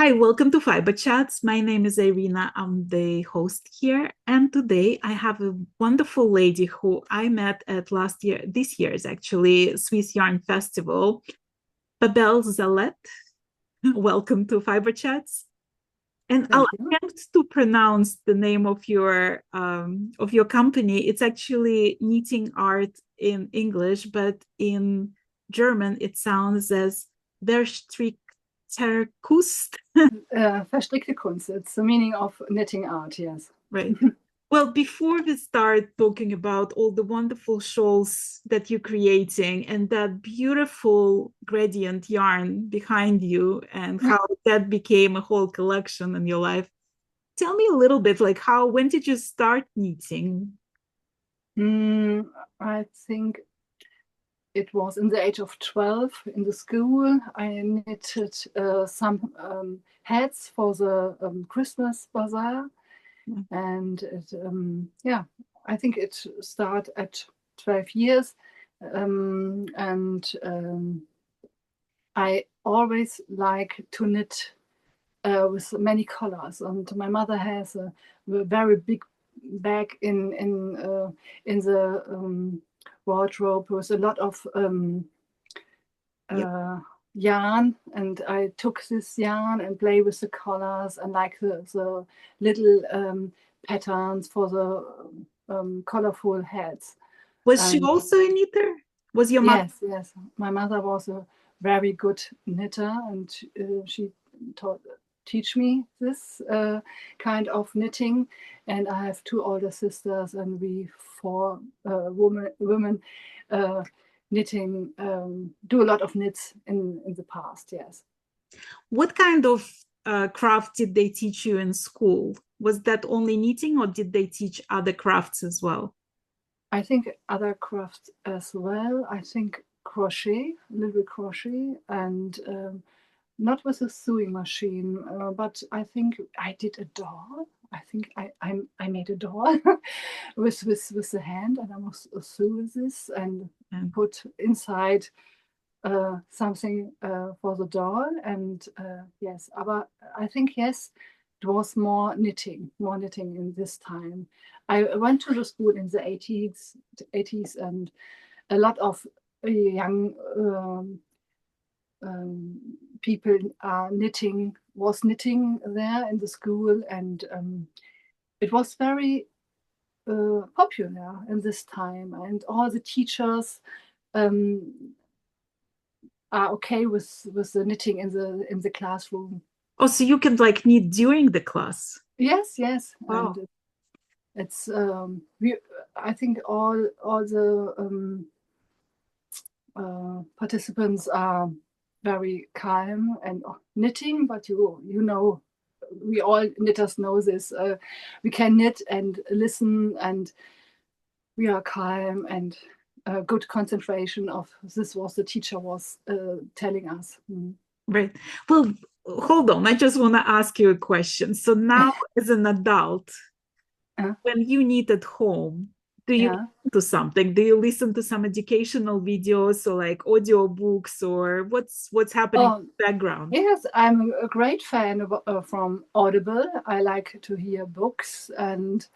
Hi, welcome to Fiberchats. My name is Irina. I'm the host here, and today I have a wonderful lady who I met at this year's actually Swiss Yarn Festival, Bärbel Salet. Welcome to Fiberchats. And I'll Thank you. attempt to pronounce the name of your company. It's actually knitting art in English, but in German it sounds as VerstrickteKunst. VerstrickteKunst, it's the meaning of knitting art, yes. Right. Well, before we start talking about all the wonderful shawls that you're creating and that beautiful gradient yarn behind you and how that became a whole collection in your life, tell me a little bit like when did you start knitting? Mm, I think it was in the age of 12 in the school. I knitted some hats for the Christmas bazaar. And yeah, I think it started at 12 years. And I always like to knit with many colors. And my mother has a very big bag in the wardrobe with a lot of Yep. uh, yarn, and I took this yarn and play with the colors and like the little patterns for the colorful hats. Was she And also a knitter? Was your mother? yes, my mother was a very good knitter, and she taught teach me this kind of knitting. And I have two older sisters, and we four women uh, knitting do a lot of knits in the past. Yes, What kind of craft did they teach you in school? Was that only knitting or did they teach other crafts as well? I think other crafts as well. I think crochet, a little bit crochet, and not with a sewing machine, but I think I did a doll. I think I made a doll with the hand, and I must sew this and And put inside something for the doll. And yes, but I think yes, it was more knitting in this time. I went to the school in the 80s, and a lot of young people are knitting there in the school, and it was very popular in this time, and all the teachers um, are okay with the knitting in the classroom. oh, so you can like knit during the class. Yes, and Wow. it's we. I think all the participants are very calm and knitting, but you know, we all knitters know this. We can knit and listen, and we are calm and good concentration of this was the teacher was telling us. Mm. Right. Well, hold on. I just want to ask you a question. So now, as an adult, Uh, when you knit at home, do you yeah. listen to something? Do you listen to some educational videos or like audio books or what's happening in Oh, the background? yes, I'm a great fan of, from Audible. I like to hear books, and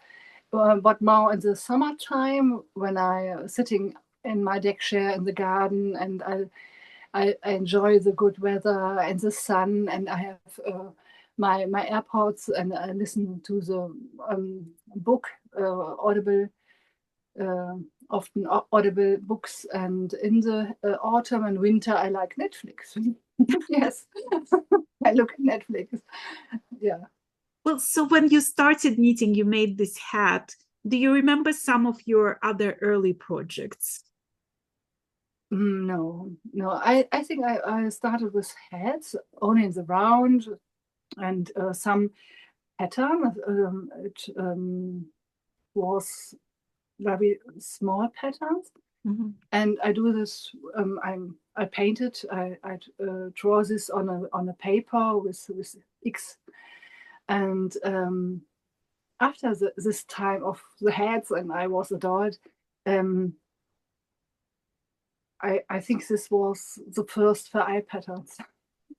but now in the summertime, when I sitting in my deck chair in the garden, and I enjoy the good weather and the sun, and I have my AirPods, and I listen to the book Audible, uh, often Audible books. And in the autumn and winter, I like Netflix. Yes, I look at Netflix. Yeah. Well, so when you started knitting, you made this hat. Do you remember some of your other early projects? No. I think I started with hats only in the round, and some pattern. It was very small patterns, Mhm. and I do this. I paint it. I draw this on a paper with X, and after this time of the hats, and I was adult. Um, I think this was the first for eye patterns.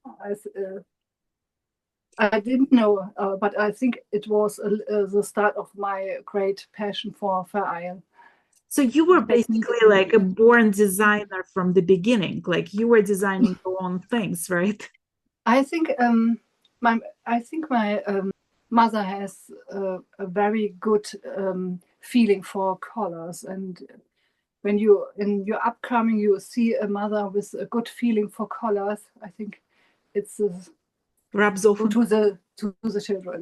I, I didn't know, but I think it was the start of my great passion for vereil. So you were basically like a born designer from the beginning, like you were designing your own things, right? I think my mother has a very good feeling for colors, and when you in your upcoming you see a mother with a good feeling for colors, I think it's Rubs off to the children.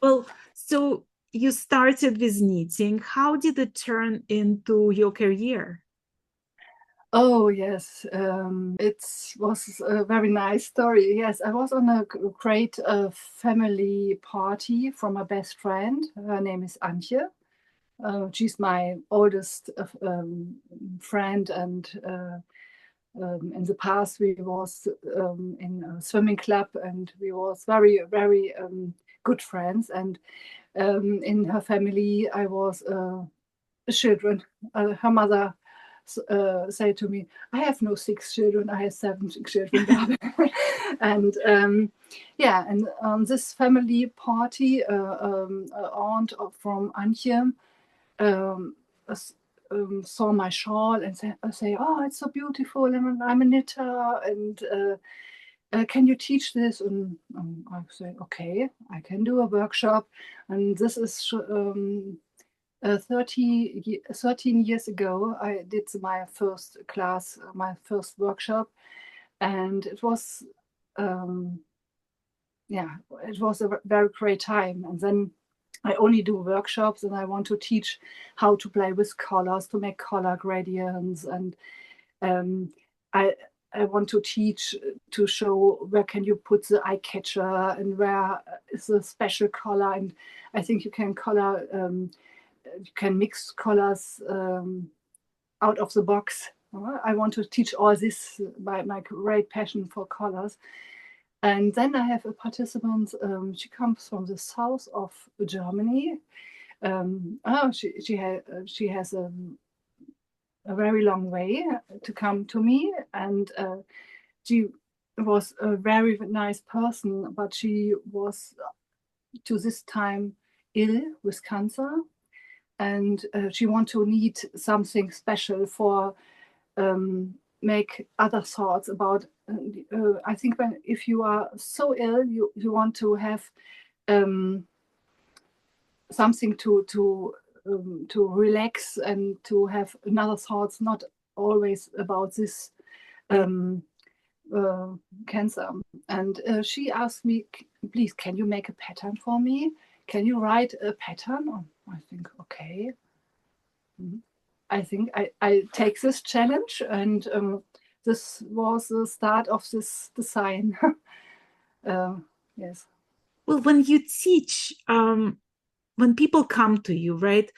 Well, so you started with knitting. How did it turn into your career? Oh yes, it was a very nice story. Yes, I was on a great family party from a best friend. Her name is Antje. She's my oldest friend, and in the past we was in a swimming club, and we was very good friends. And in her family, I was children. Her mother said to me, "I have no 6 children. I have 7 children, Bärbel." And yeah, and on this family party, an aunt from Antje saw my shawl and say, "Oh, it's so beautiful, and I'm a knitter, and can you teach this?" And I say, "Okay, I can do a workshop." And this is 13 years ago. I did my first class, my first workshop, and it was yeah, it was a very great time. And then I only do workshops, and I want to teach how to play with colors, to make color gradients, and um, I I want to teach to show where can you put the eye catcher and where is a special color. And I think you can color, you can mix colors out of the box. I want to teach all this, my great passion for colors. And then I have a participant. She comes from the south of Germany. She has a very long way to come to me, and she was a very nice person, but she was to this time ill with cancer, and she want to need something special for make other thoughts about. I think if you are so ill, you want to have something to relax and to have another thoughts, not always about this cancer. And she asked me, "Please, can you make a pattern for me? Can you write a pattern?" Oh, I think, okay. I think I take this challenge, and this was the start of this design. Yes. Well, when you teach, when people come to you, right?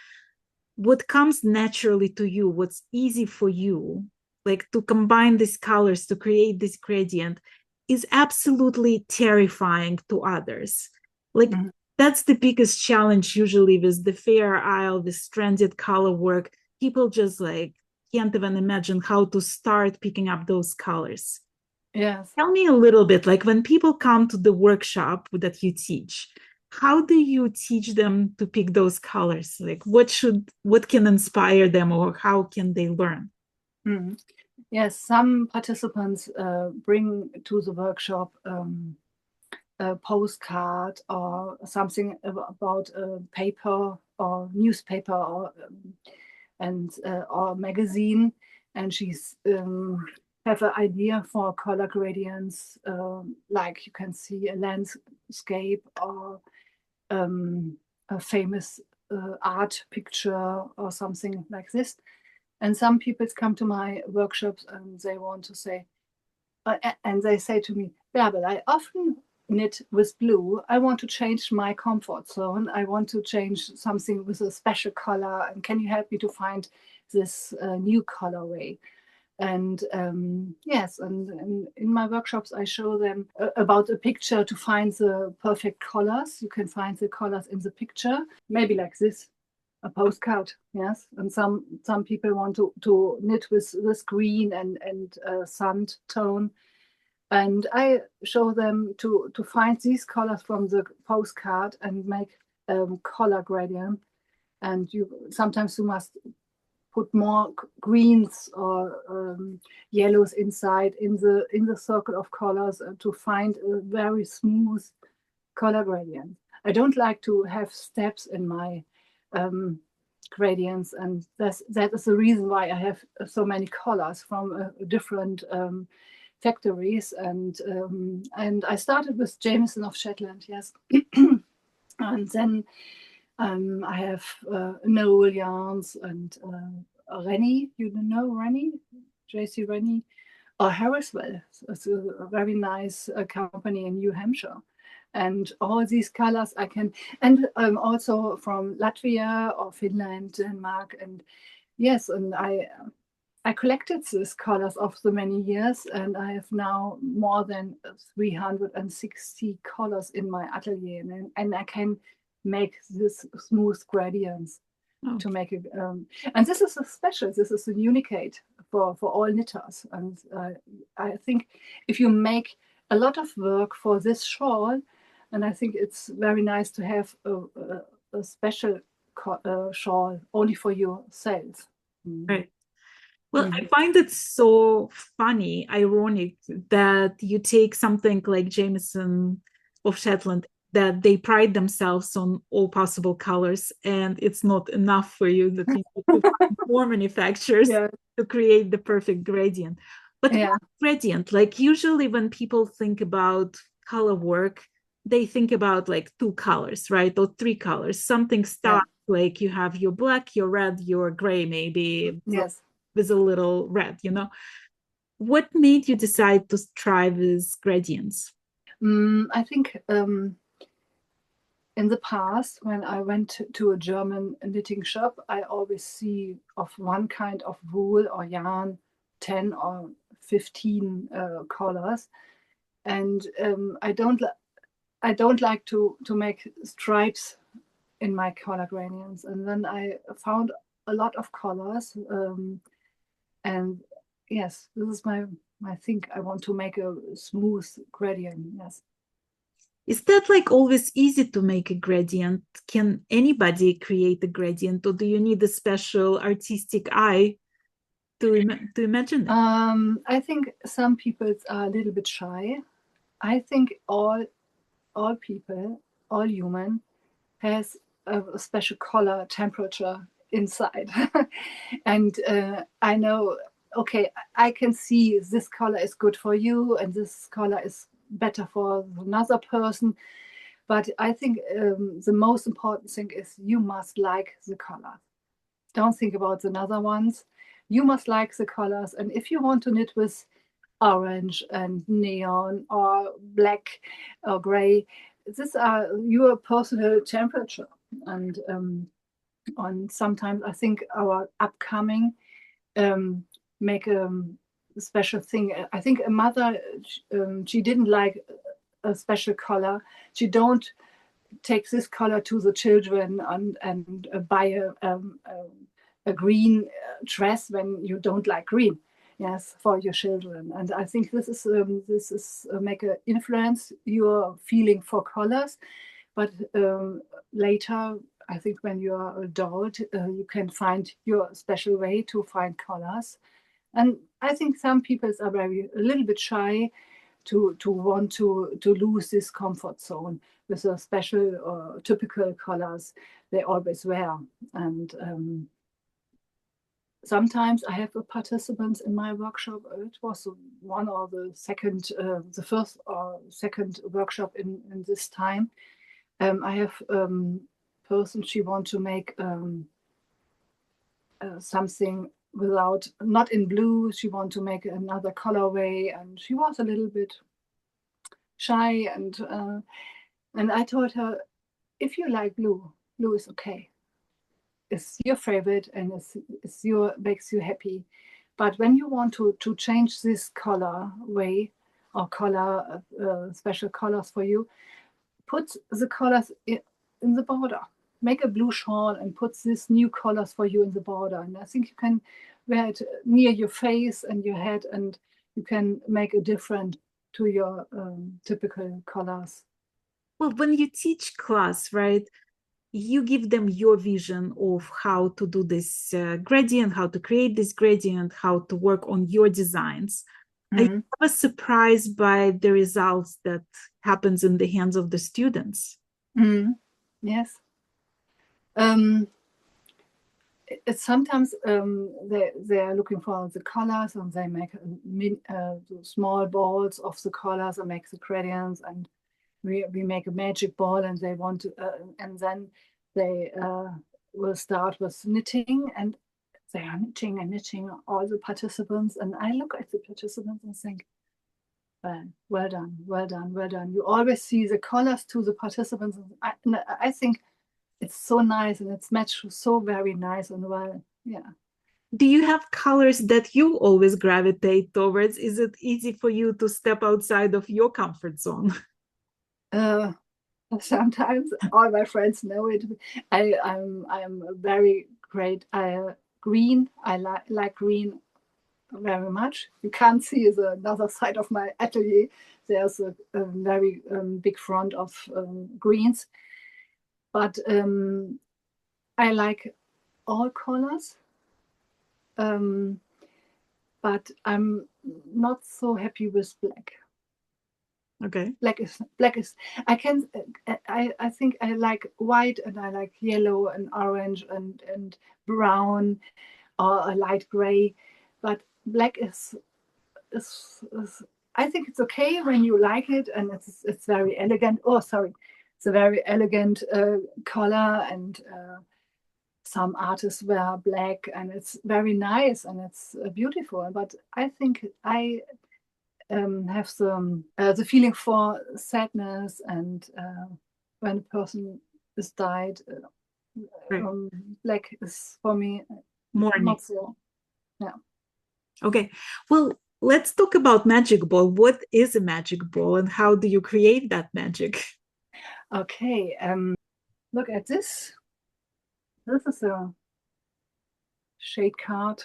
What comes naturally to you, what's easy for you, like to combine these colors to create this gradient, is absolutely terrifying to others. Like Mm-hmm. that's the biggest challenge usually with the fair isle, the stranded color work. People just like can't even imagine how to start picking up those colors. Yes. Tell me a little bit, like when people come to the workshop that you teach, how do you teach them to pick those colors? Like what can inspire them, or how can they learn? Mm-hmm. Yes, some participants bring to the workshop a postcard or something about paper or newspaper or magazine, and she's have an idea for color gradients, like you can see a landscape or a famous art picture or something like this. And some people come to my workshops and they want to say, and they say to me, "Bärbel, I often knit with blue. I want to change my comfort zone. I want to change something with a special color. And can you help me to find this new colorway?" And yes, and in my workshops, I show them about a picture to find the perfect colors. You can find the colors in the picture, maybe like this, a postcard. Yes, and some people want to knit with green and sand tone, And I show them to find these colors from the postcard and make color gradient. And sometimes you must put more greens or yellows inside in the circle of colors to find a very smooth color gradient. I don't like to have steps in my gradients, and that is the reason why I have so many colors from different factories. And I started with Jameson of Shetland, yes, and then I have Noel yarns and Rennie. You know Rennie, JC Rennie, or Harriswell. It's a very nice company in New Hampshire. And all these colors I can, and also from Latvia or Finland, Denmark, and yes, and I collected these colors of the many years, and I have now more than 360 colors in my atelier, and I can make this smooth gradients to make it. And this is a special, this is a unicate for all knitters. And I think if you make a lot of work for this shawl, and I think it's very nice to have a special shawl only for yourself. Right. Well, I find it so funny, ironic that you take something like Jameson of Shetland, that they pride themselves on all possible colors, and it's not enough for you, that you need to find more manufacturers to create the perfect gradient. But what gradient? Like usually when people think about color work, they think about like 2 colors, right? Or 3 colors. Something starts like you have your black, your red, your gray, maybe. Yes. With a little red, you know. What made you decide to try with gradients? I think in the past, when I went to a German knitting shop, I always see of one kind of wool or yarn 10 or 15 colors, and I don't like to make stripes in my color gradients. And then I found a lot of colors. And yes, this is my thing. I want to make a smooth gradient. Yes. Is that like always easy to make a gradient? Can anybody create a gradient, or do you need a special artistic eye to imagine it? I think some people are a little bit shy. I think all people, all human, has a special color temperature inside. And I know, okay, I can see this color is good for you and this color is better for another person. But I think the most important thing is you must like the color. Don't think about the other ones. You must like the colors. And if you want to knit with orange and neon or black or gray, these are your personal temperature. And sometimes I think our upcoming make a special thing. I think a mother, she didn't like a special color. She don't take this color to the children and buy a green dress when you don't like green. Yes, for your children. And I think this is make a influence your feeling for colors. But later, I think when you are adult, you can find your special way to find colors. And I think some people are a little bit shy to want to lose this comfort zone with the special or typical colors they always wear. And sometimes I have participants in my workshop. It was one or the second, the first or second workshop in this time. I have person, she want to make something without, not in blue. She want to make another colorway, and she was a little bit shy. And I told her, if you like blue, blue is okay. It's your favorite and it's your makes you happy. But when you want to change this color way or color special colors for you, put the colors in the border. Make a blue shawl and put these new colors for you in the border. And I think you can wear it near your face and your head, and you can make a different your typical colors. Well, when you teach class, right, you give them your vision of how to do this gradient, how to create this gradient, how to work on your designs. Are you ever surprised by the results that happens in the hands of the students? Yes. It's sometimes they are looking for the colors, and they make small balls of the colors and make the gradients, and we make a magic ball, and they want to and then they will start with knitting, and they are knitting and knitting, all the participants, and I look at the participants and think, well done, well done, well done. You always see the colors to the participants. And I think it's so nice, and it's matched so very nice and well. Yeah. Do you have colors that you always gravitate towards? Is it easy for you to step outside of your comfort zone? Sometimes all my friends know it. I'm a very great green. I like green very much. You can't see the other side of my atelier. There's a very big front of greens. But I like all colors. But I'm not so happy with black. Okay. Black is. I think I like white, and I like yellow and orange and brown, or a light gray. But black is I think it's okay when you like it, and it's very elegant. Oh, sorry, it's a very elegant color, and some artists wear black, and it's very nice, and it's beautiful. But I think I have the feeling for sadness, and when a person is died, Right. Black is for me Mourning. not so. Yeah. Okay. Well, let's talk about magic ball. What is a magic ball, and how do you create that magic? Okay. Look at this. This is a shade card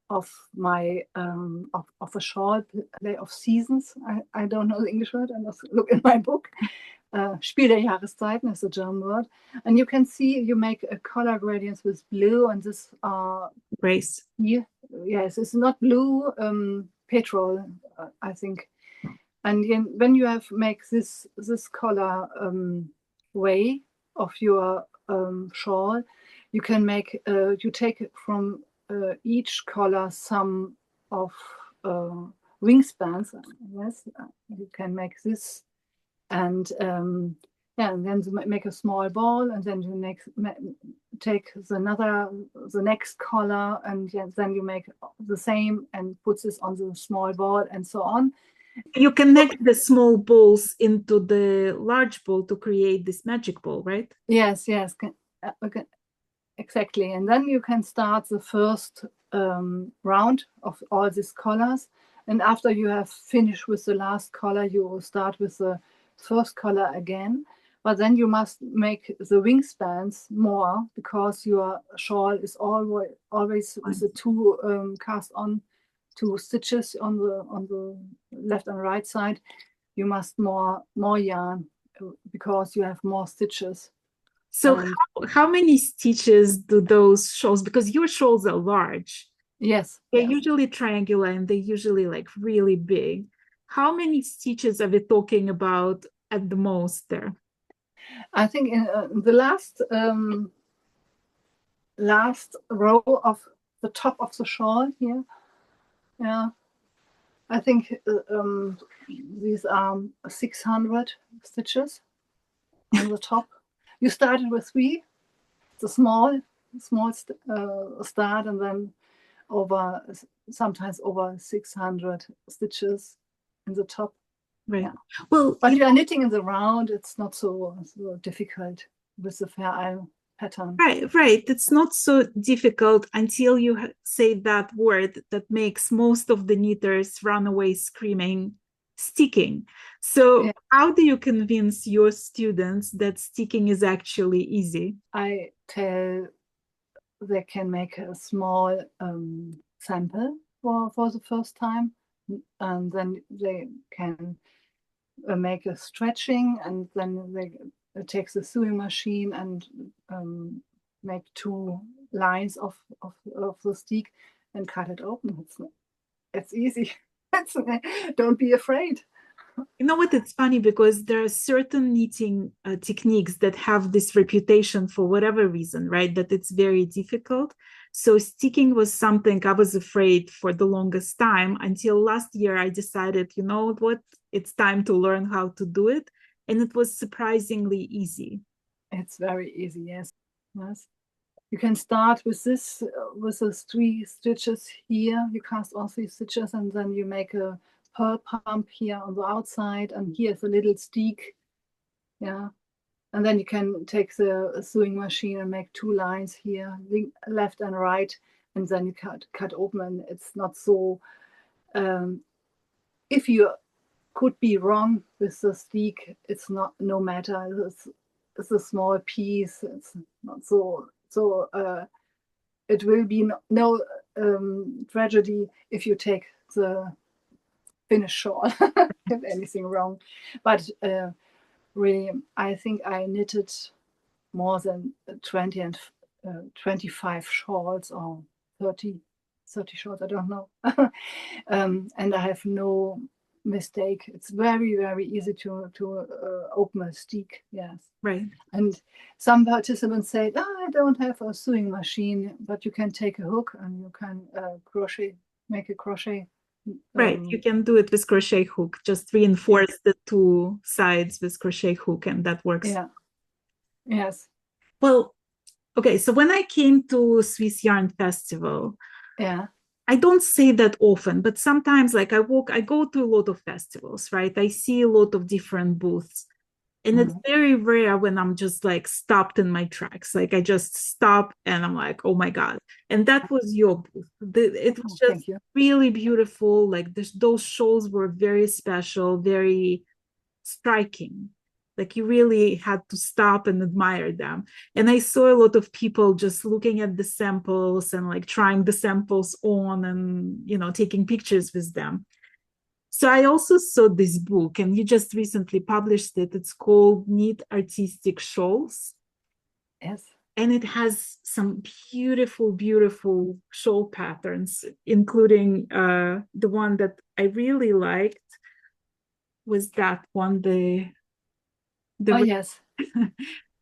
of my of a shawl play of seasons. I don't know the English word. I must look in my book. Spiel der Jahreszeiten is a German word, and you can see you make a color gradients with blue, and this Grace. Yeah, yes, it's not blue, petrol, I think. And when you have make this color way of your shawl, you can make you take from each color some of wingspans. Yes, you can make this, and yeah, and then you make a small ball, and then you take the next color, and then you make the same and put this on the small ball, and so on. You connect the small balls into the large ball to create this magic ball, right? Yes, okay. Exactly. And then you can start the first round of all these colors. And after you have finished with the last color, you will start with the first color again. But then you must make the wingspans more, because your shawl is always with the two cast on two stitches on the left and right side. You must more yarn, because you have more stitches. So how many stitches do those shawls, because your shawls are large. Yes. They're usually triangular, and they're usually like really big. How many stitches are we talking about at the most there? I think in the last row of the top of the shawl here, yeah, I think these are 600 stitches on the top. You started with 3, the small start, and then sometimes over 600 stitches in the top. Right. Yeah. Well, but you are knitting in the round. It's not so difficult with the Fair pattern. Right. It's not so difficult until you say that word that makes most of the knitters run away screaming, sticking. So yeah. How do you convince your students that sticking is actually easy? I tell they can make a small sample for the first time. and then they can make a stretching, and then they take the sewing machine and make 2 lines of the stick and cut it open. It's easy. Don't be afraid. You know what? It's funny because there are certain knitting techniques that have this reputation for whatever reason, right? That it's very difficult. So sticking was something I was afraid for the longest time until last year I decided, you know what? It's time to learn how to do it. And it was surprisingly easy. It's very easy, yes. Yes. You can start with this, with those 3 stitches here. You cast all 3 stitches, and then you make a purl pump here on the outside, and here's a little stick. Yeah. And then you can take the sewing machine and make 2 lines here, left and right, and then you cut open. And it's not so, if you could be wrong with the stick, it's not, no matter. It's a small piece. It's not so it will be no tragedy if you take the finished shawl if anything wrong. But really, I think I knitted more than 20 and 25 shawls or 30 shawls, I don't know. And I have no mistake. It's very, very easy to open a stick. Yes, right. And some participants say, I don't have a sewing machine, but you can take a hook and you can make a crochet. Right, you can do it with crochet hook. Just reinforce the 2 sides with crochet hook, and that works. Yeah. Yes. Well, okay, so when I came to Swiss Yarn Festival, yeah, I don't say that often, but sometimes like I go to a lot of festivals, right? I see a lot of different booths. And it's very rare when I'm just like stopped in my tracks. Like I just stop and I'm like, oh my God. And that was your booth. It was just really beautiful. Like those shawls were very special, very striking. Like you really had to stop and admire them. And I saw a lot of people just looking at the samples and like trying the samples on and, you know, taking pictures with them. So I also saw this book, and you just recently published it. It's called Knit Artistic Shawls. Yes. And it has some beautiful, beautiful shawl patterns, including the one that I really liked was that one, yes.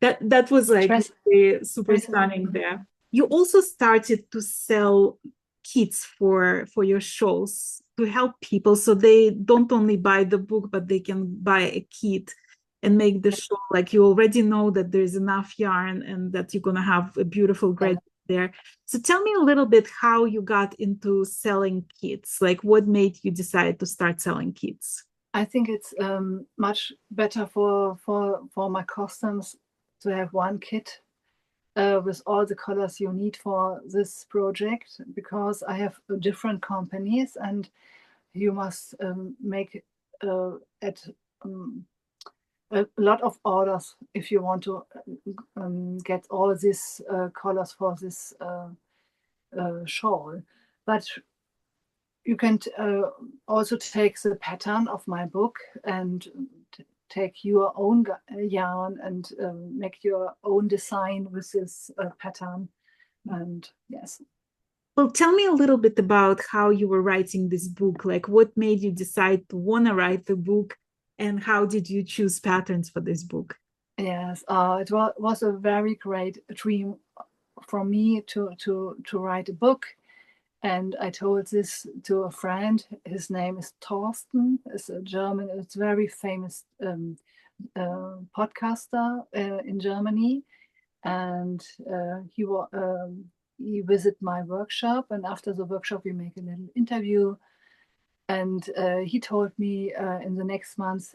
that was like really super stunning there. You also started to sell kits for your shawls to help people, so they don't only buy the book, but they can buy a kit and make the shawl. Like you already know that there's enough yarn and that you're gonna have a beautiful gradient there. So tell me a little bit how you got into selling kits. Like what made you decide to start selling kits? I think it's much better for my customs to have one kit with all the colors you need for this project, because I have different companies and you must make at a lot of orders if you want to get all these colors for this shawl. But you can also take the pattern of my book and take your own yarn and make your own design with this pattern. And yes. Well, tell me a little bit about how you were writing this book. Like what made you decide to want to write the book, and how did you choose patterns for this book? Yes, it was a very great dream for me to write a book. And I told this to a friend. His name is Thorsten. It's a German, it's a very famous podcaster in Germany. And he visited my workshop. And after the workshop, we make a little interview. And he told me in the next month,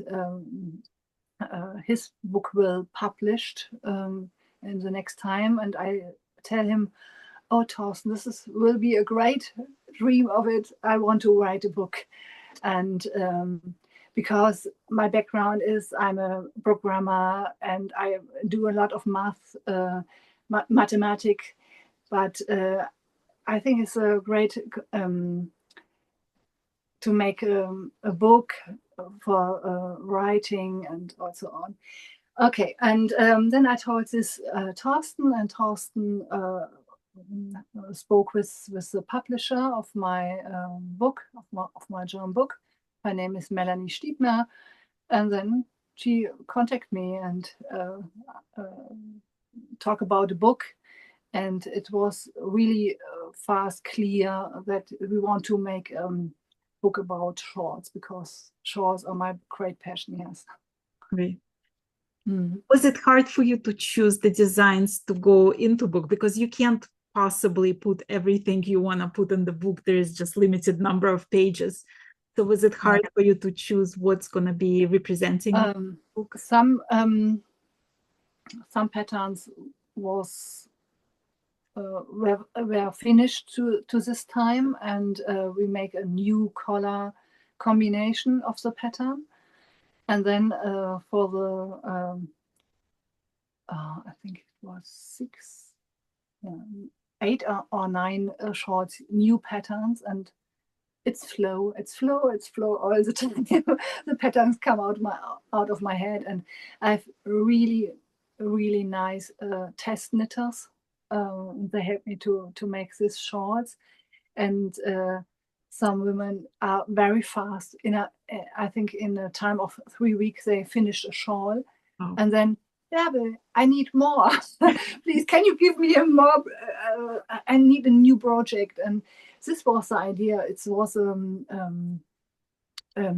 his book will published in the next time. And I tell him, oh, Thorsten, will be a great dream of it. I want to write a book. And because my background is I'm a programmer and I do a lot of math, mathematics, but I think it's a great make a book for writing and also on. Okay, and then I told this Thorsten, and Thorsten spoke with the publisher of my book, of my German book. Her name is Melanie Stiebner, and then she contacted me and talk about the book. And it was really fast clear that we want to make a book about shawls, because shawls are my great passion. Yes. Right. Was it hard for you to choose the designs to go into book, because you can't possibly put everything you want to put in the book? There is just limited number of pages. So was it hard for you to choose what's going to be representing the book? Some patterns was were finished to this time, and we make a new color combination of the pattern. And then for the I think it was 8 or 9 short new patterns, and it's flow all the time. The patterns come out of my head, and I have really nice test knitters. They help me to make these shawls, and some women are very fast. I think in a time of 3 weeks they finished a shawl, and then Bärbel, I need more. Please, can you give me a more? I need a new project. And this was the idea. It was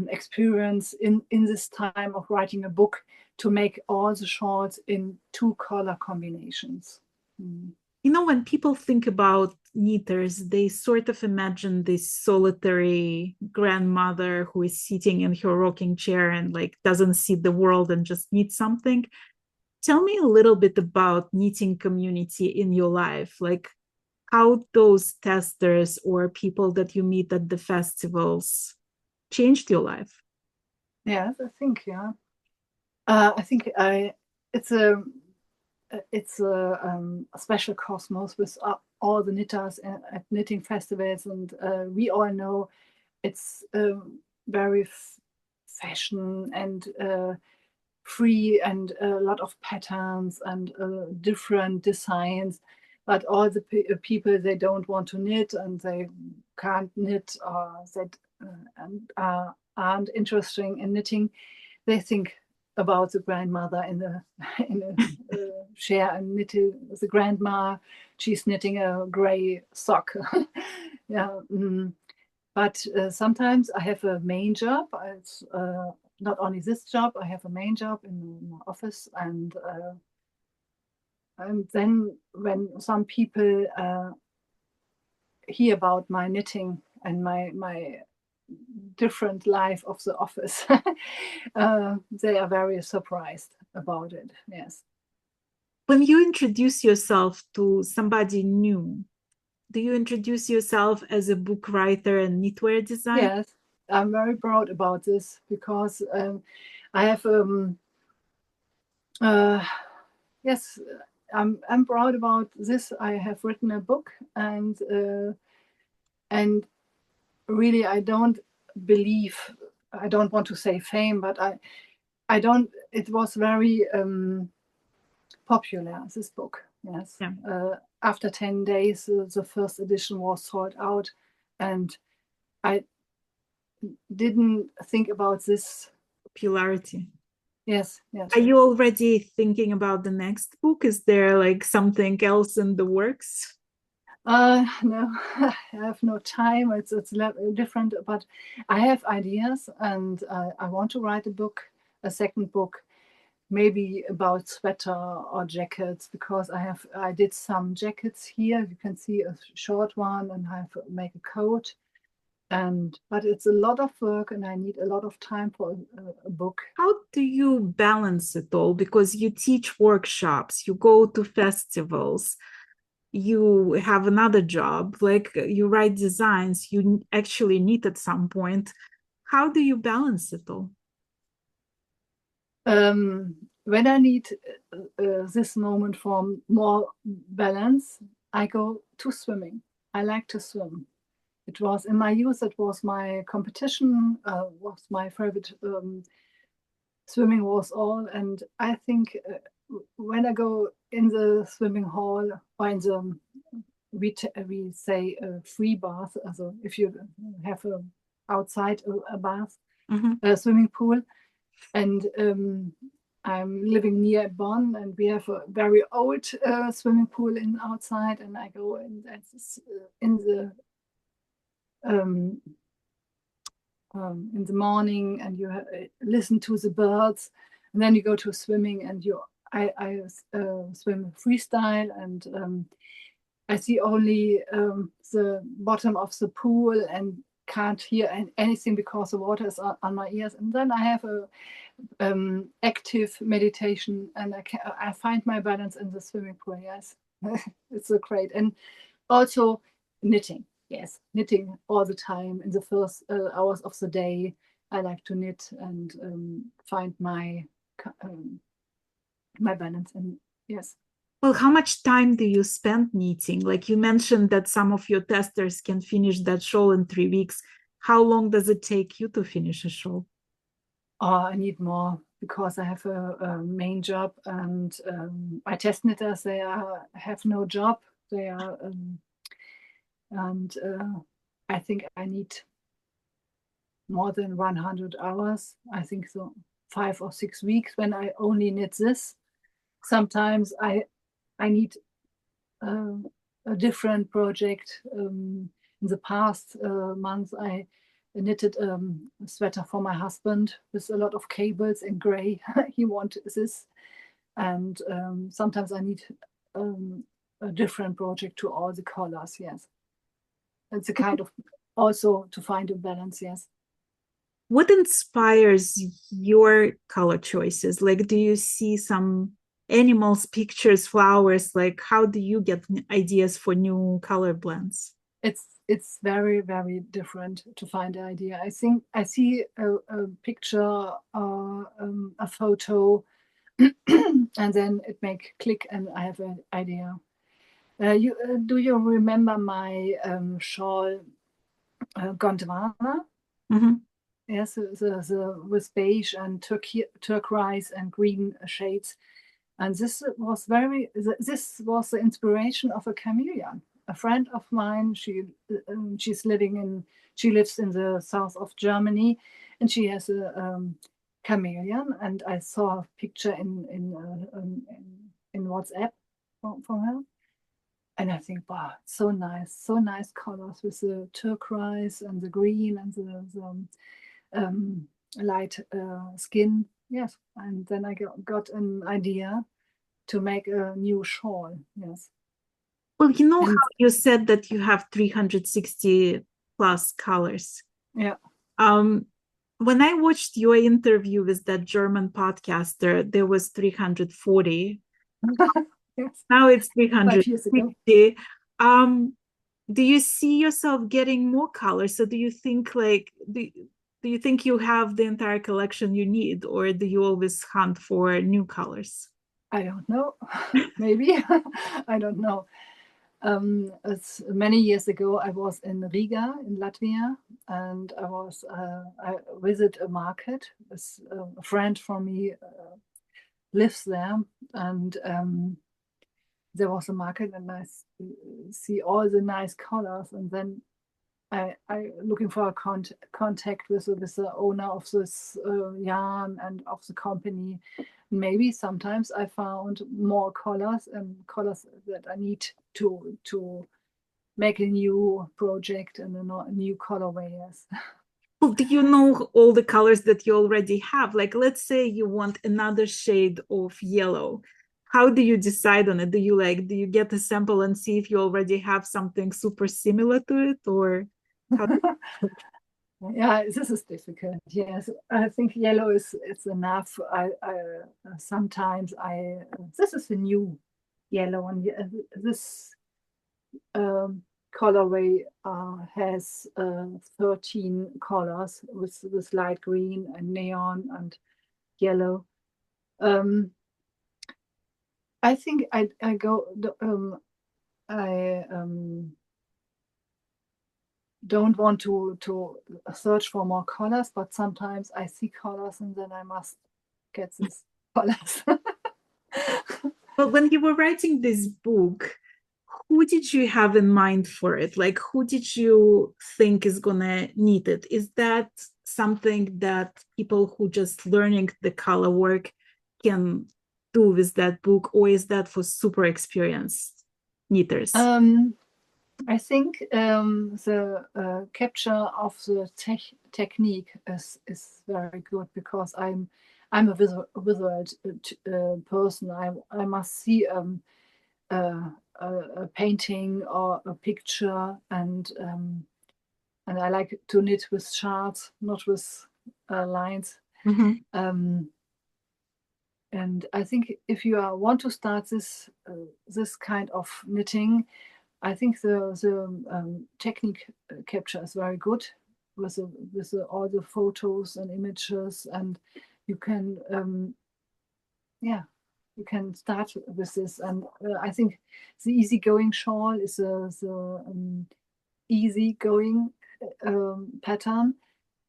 experience in this time of writing a book, to make all the shawls in 2 color combinations. You know, when people think about knitters, they sort of imagine this solitary grandmother who is sitting in her rocking chair and like doesn't see the world and just knits something. Tell me a little bit about knitting community in your life, like how those testers or people that you meet at the festivals changed your life. Yes, I think, yeah. I think it's a special cosmos with all the knitters at knitting festivals, and we all know it's very fashion and free, and a lot of patterns and different designs, but all the people, they don't want to knit, and they can't knit, or that aren't interested in knitting. They think about the grandmother in the chair and knitting. The grandma, she's knitting a gray sock. Yeah. But sometimes I have a main job. It's not only this job. I have a main job in my office, and then when some people hear about my knitting and my different life of the office, they are very surprised about it. Yes. When you introduce yourself to somebody new, do you introduce yourself as a book writer and knitwear designer? Yes, I'm very proud about this, because I have yes, I'm proud about this. I have written a book, and really I don't want to say fame, but I don't. It was very popular, this book. Yes. Yeah. After 10 days, the first edition was sold out, and I didn't think about this popularity. Yes, yes. Are you already thinking about the next book? Is there like something else in the works? No, I have no time. It's different, but I have ideas, and I want to write a second book, maybe about sweater or jackets, because I did some jackets here. You can see a short one, and I have to make a coat. But it's a lot of work, and I need a lot of time for a book. How do you balance it all? Because you teach workshops, you go to festivals, you have another job, like you write designs, you actually knit at some point. How do you balance it all? When I need this moment for more balance, I go to swimming. I like to swim. It was in my youth. It was my competition. Was my favorite. Swimming was all, and I think when I go in the swimming hall or in the we say a free bath. Also, if you have outside a bath, a swimming pool, and I'm living near Bonn, and we have a very old swimming pool outside, and I go in the morning, and you listen to the birds, and then you go to swimming, and I swim freestyle, and I see only the bottom of the pool and can't hear anything because the water is on my ears. And then I have a active meditation, and I find my balance in the swimming pool. Yes, it's so great. And also knitting. Yes, knitting all the time in the first hours of the day. I like to knit and find my balance. And yes. Well, how much time do you spend knitting? Like you mentioned that some of your testers can finish that shawl in 3 weeks. How long does it take you to finish a shawl? Oh, I need more because I have a main job, and my test knitters, they have no job. They are, and I think I need more than 100 hours. I think so, 5 or 6 weeks when I only knit this. Sometimes I need a different project. In the past months, I knitted a sweater for my husband with a lot of cables in gray. He wanted this. And sometimes I need a different project to all the colors. Yes. It's a kind of also to find a balance. Yes. What inspires your color choices? Like, do you see some animals, pictures, flowers? Like, how do you get ideas for new color blends? It's very, very different to find an idea. I think I see a picture, a photo, and then it make click, and I have an idea. Do you remember my shawl Gondwana? Mm-hmm. Yes, with beige and turquoise and green shades. And this was the inspiration of a chameleon. A friend of mine, she lives in the south of Germany, and she has a chameleon. And I saw a picture in WhatsApp from her, and I think, wow, so nice colors with the turquoise and the green and the light skin. Yes, and then I got an idea to make a new shawl. Yes. Well, you know And how you said that you have 360 plus colors. yeah. When I watched your interview with that German podcaster, there was 340. Yes. Now it's 5 years ago. 360. Do you see yourself getting more colors? So do you think do you think you have the entire collection you need, or do you always hunt for new colors? I don't know. Maybe. I don't know. It's many years ago. I was in Riga in Latvia, and I visit a market. A friend from me lives there, and there was a market, and I see all the nice colors, and then I looking for a contact with the owner of this yarn and of the company. Maybe sometimes I found more colors and colors that I need to make a new project and a new colorway. Yes. Well, do you know all the colors that you already have? Like, let's say you want another shade of yellow. How do you decide on it? Do you get a sample and see if you already have something super similar to it, or how? Yeah, this is difficult. Yes, I think yellow is enough. I sometimes this is a new yellow, and this colorway has 13 colors with light green and neon and yellow. I think I go I don't want to search for more colors, but sometimes I see colors and then I must get these colors. Well, when you were writing this book, who did you have in mind for it? Like, who did you think is gonna need it? Is that something that people who just learning the color work can do with that book, or is that for super experienced knitters? I think the capture of the technique is very good, because I'm a visual person. I must see a painting or a picture, and I like to knit with charts, not with lines. Mm-hmm. And I think if you want to start this kind of knitting, I think the technique capture is very good with all the photos and images, and you can you can start with this. And I think the easygoing shawl is the easygoing pattern.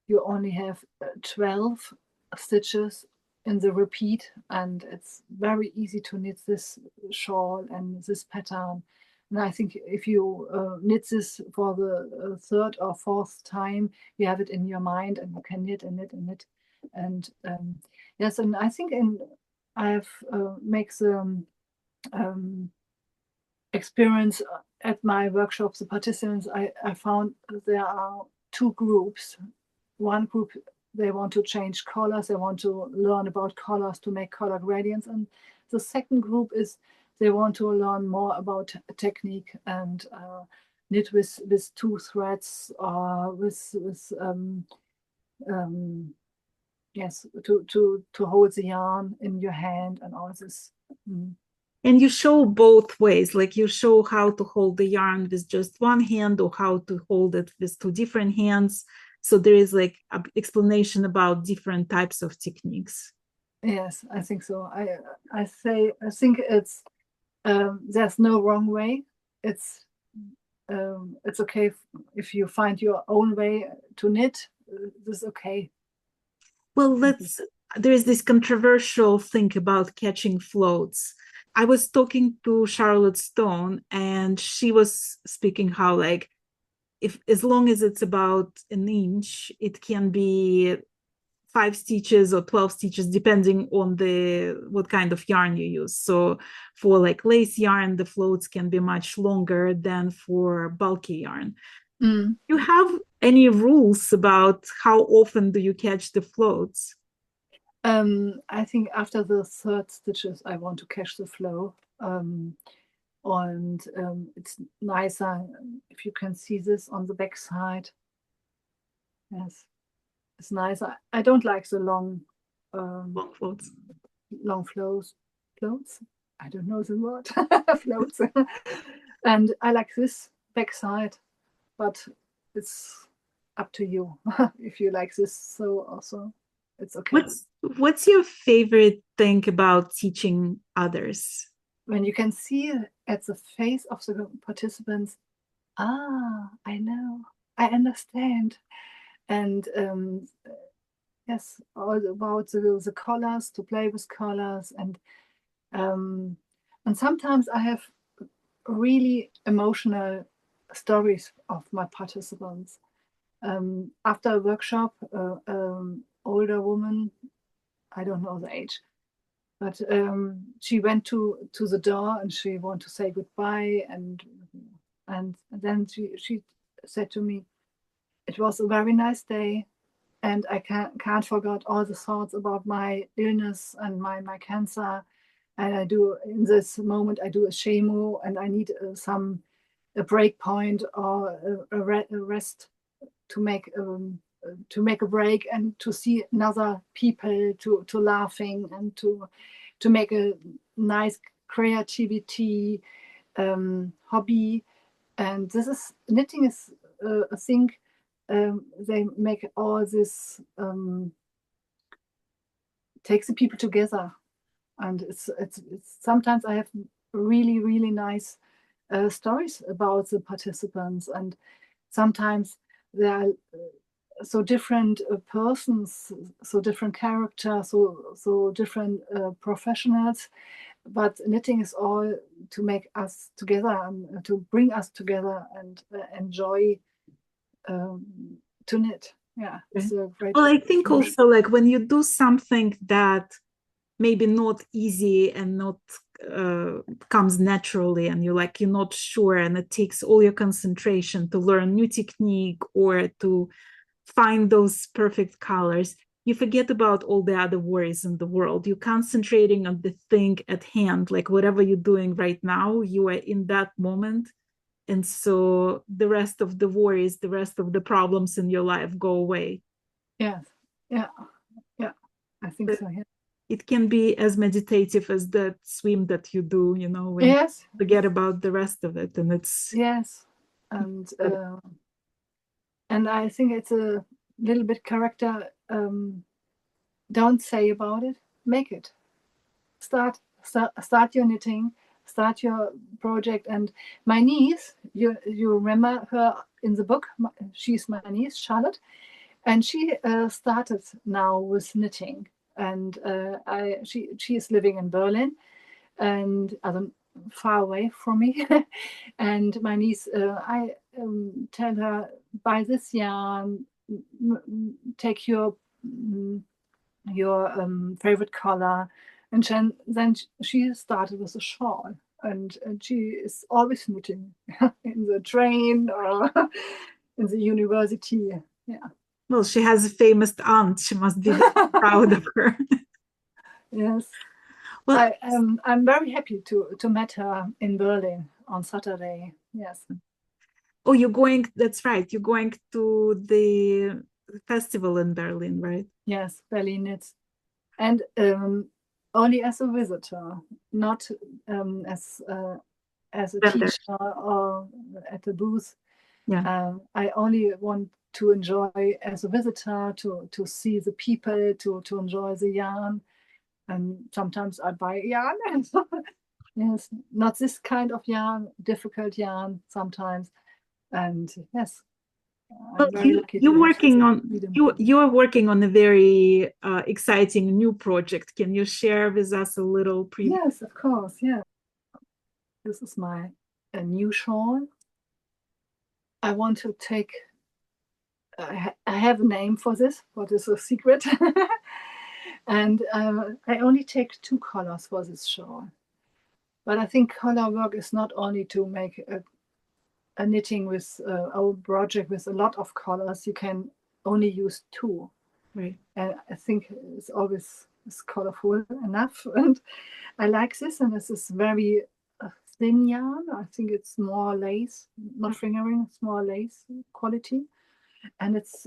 You only have 12 stitches in the repeat, and it's very easy to knit this shawl and this pattern. And I think if you knit this for the third or fourth time, you have it in your mind, and you can knit and knit and knit. And yes, and I think I have makes experience at my workshops. The participants, I found there are two groups. One group, they want to change colors, they want to learn about colors to make color gradients, and the second group is they want to learn more about technique and knit with two threads, or with yes, to hold the yarn in your hand and all this. And you show both ways, like you show how to hold the yarn with just one hand, or how to hold it with two different hands. So there is like an explanation about different types of techniques. Yes, I think so. I think it's there's no wrong way. It's okay if you find your own way to knit. This is okay. Well, there is this controversial thing about catching floats. I was talking to Charlotte Stone, and she was speaking how, like, if as long as it's about an inch, it can be 5 stitches or 12 stitches, depending on what kind of yarn you use. So for like lace yarn, the floats can be much longer than for bulky yarn. You have any rules about how often do you catch the floats? I think after the third stitches, I want to catch the flow. And it's nicer if you can see this on the back side. Yes, it's nice. I don't like the long floats. Long flows. Floats? I don't know the word. Floats. And I like this back side, but it's up to you if you like this. So also, it's okay. What's your favorite thing about teaching others? When you can see at the face of the participants, I know, I understand. And yes, all about the colors, to play with colors, and sometimes I have really emotional stories of my participants. After a workshop, older woman, I don't know the age, but she went to the door and she wanted to say goodbye, and then she said to me, "It was a very nice day, and I can't forget all the thoughts about my illness and my cancer. And I do, in this moment, I do a chemo, and I need a break point or a rest to make a break, and to see another people, to laughing, and to make a nice creativity hobby." And this is knitting is a thing. They make all this takes the people together, and it's sometimes I have really nice stories about the participants, and sometimes there are so different persons, so different characters, so different professionals. But knitting is all to make us together, and to bring us together and enjoy to knit. Yeah, it's a great. Well, I think also like when you do something that maybe not easy and not comes naturally, and you're not sure, and it takes all your concentration to learn new technique or to find those perfect colors, you forget about all the other worries in the world. You're concentrating on the thing at hand, like whatever you're doing right now, you are in that moment. And so the rest of the worries, the rest of the problems in your life go away. Yes. Yeah. Yeah. I think so. Yeah. It can be as meditative as that swim that you do, when yes. you forget about the rest of it. And it's and I think it's a little bit character. Don't say about it, make it. Start your knitting, start your project. And my niece, you remember her in the book, she's my niece, Charlotte, and she started now with knitting. And she is living in Berlin, and far away from me. And my niece, I tell her, buy this yarn, take your favorite color, and then she started with a shawl, and she is always knitting in the train or in the university. Yeah. Well, she has a famous aunt. She must be very proud of her. Yes. Well, I'm very happy to meet her in Berlin on Saturday. Yes. Oh, you're going, that's right. You're going to the festival in Berlin, right? Yes, Berlin Knits. And only as a visitor, not as a teacher or at the booth. Yeah. I only want to enjoy as a visitor, to see the people, to enjoy the yarn. And sometimes I buy yarn. Yes, not this kind of yarn, difficult yarn sometimes. And yes, well, you're working on a very exciting new project. Can you share with us a little preview? Yes, of course. Yeah, this is my new shawl. I want to take. I have a name for this, but it's a secret. And I only take 2 colors for this shawl. But I think color work is not only to make a knitting with our project with a lot of colors. You can only use 2. Right. And I think it's always colorful enough. And I like this, and this is very thin yarn. I think it's more lace, not fingering, it's more lace quality. And it's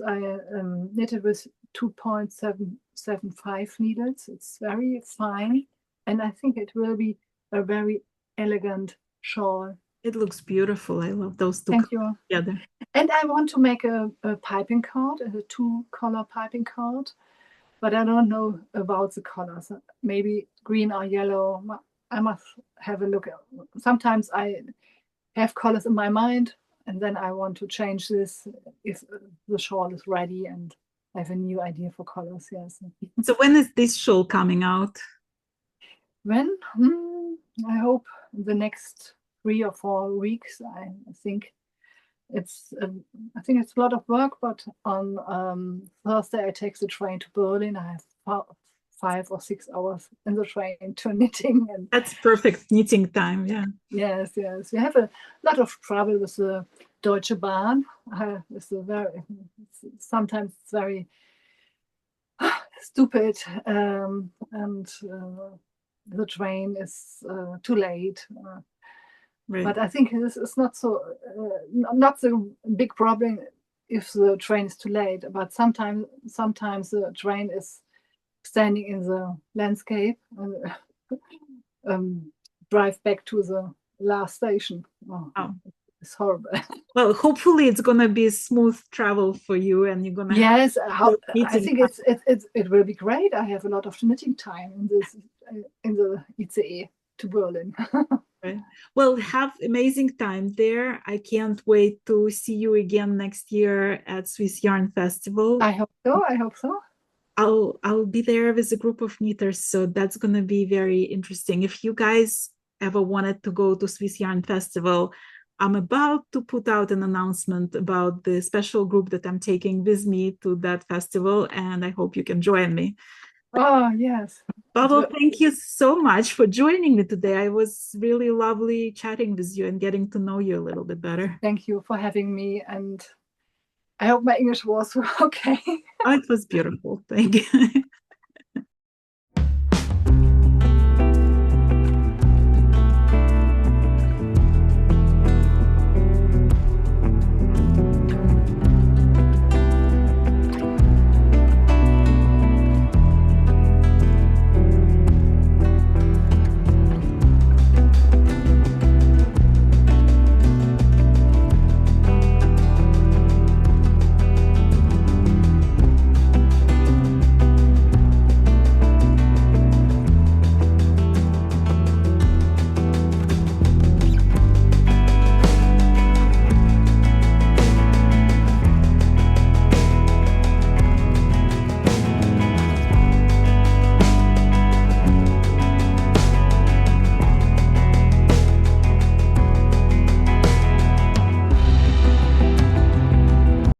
knitted with 2.775 needles. It's very fine, and I think it will be a very elegant shawl. It looks beautiful. I love those 2 Thank you. together. And I want to make a piping cord, a 2-color piping cord, but I don't know about the colors. Maybe green or yellow. I must have a look. Sometimes I have colors in my mind, and then I want to change this if the shawl is ready and I have a new idea for colors. Yes. So when is this shawl coming out? When? I hope the next 3 or 4 weeks. I think it's a lot of work, but on Thursday I take the train to Berlin. I have 5 or 6 hours in the train to knitting, and that's perfect knitting time. Yeah. Yes. We have a lot of trouble with the Deutsche Bahn. Sometimes it's very stupid, and the train is too late. Right. But I think this is not the big problem if the train is too late. But sometimes the train is standing in the landscape and drive back to the last station. Oh. It's horrible. Well, hopefully it's gonna be smooth travel for you, and you're gonna. Yes, I think it will be great. I have a lot of knitting time in the ICE to Berlin. Right. Well, have amazing time there. I can't wait to see you again next year at Swiss Yarn Festival. I hope so. I hope so. I'll be there with a group of knitters, so that's gonna be very interesting. If you guys ever wanted to go to Swiss Yarn Festival, I'm about to put out an announcement about the special group that I'm taking with me to that festival, and I hope you can join me. Oh, yes. Bärbel, thank you so much for joining me today. It was really lovely chatting with you and getting to know you a little bit better. Thank you for having me, and I hope my English was okay. Oh, it was beautiful. Thank you.